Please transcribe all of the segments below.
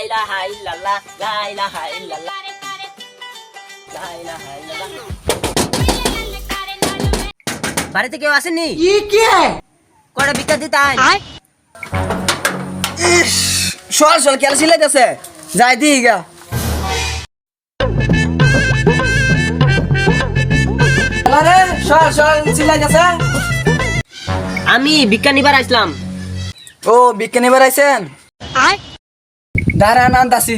ইলাহা ইল্লাল্লাহ লা ইলাহা ইল্লাল্লাহ লা ইলাহা ইল্লাল্লাহ। বাড়িতে কেউ আসেনি? কটা ভিক্ষা দিতাই? সল সল কেন সিলাইতেছে যাই দি গা আরে সল সল সিলাইতেছে। আমি ভিক্ষা নিবার আসলাম। ও বিজ্ঞানী বেড়াইছেন দাঁড়ান আনতাছি।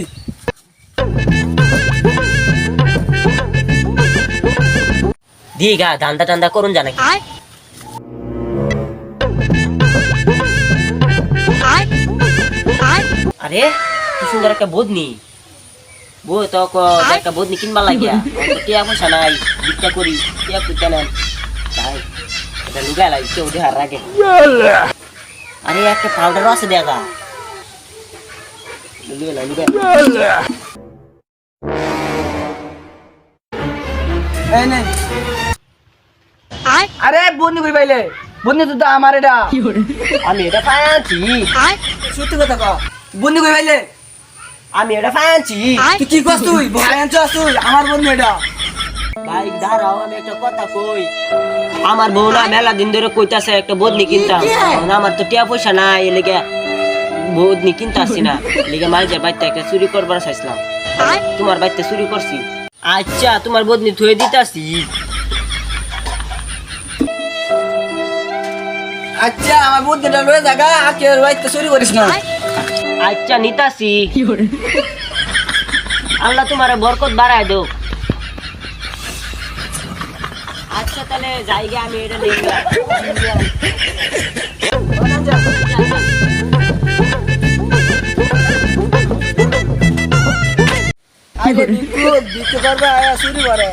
দিগা ধান্দা টান্দা করুন জানা কি? আরে কি সুন্দর একটা বদনি বউ তো একটা বদনি কিনবার লাগিয়া টিয়া পয়সা নাই ভিক্ষা করি টিয়া করতে নেন তাই এটা লুগাই লাগে কেউ দেহার রাখে। আরে একটা পাউডারও আছে দেখা এই নে আরে বন্দি কই পাইলে বন্দি তো আমার এটা আমি এটা পাইছি সত্যি কথা কও বন্দি কই পাইলে আমি এটা পাইছি। তুই কি করছ তুই ভাই আনছস তুই আমার বন্ধু এটা ভাই দাঁড়াও আমি একটা কথা কই আমার বউ না মেলা দিন ধরে কইতাছে একটা বদনি কিনতাম আমার তো টিয়া পয়সা নাই এলাকা বদনি কিনতে আসছি না লিগে মাঝের বাড়িতে একটা চুরি করবার চাইছিলাম তোমার বাড়িতে চুরি করছি। আচ্ছা তোমার বদনি থুয়ে দিতাছি। আচ্ছা আমার বন্ধুটা লয়ে জায়গা আকে রাইতে চুরি করিস না। আচ্ছা নিতাছি আল্লাহ তোমারে বরকত বাড়ায় দো। আচ্ছা তাহলে জায়গা আমি এটা নিয়ে আগে বিক্রি করবে আয়া চুরি করে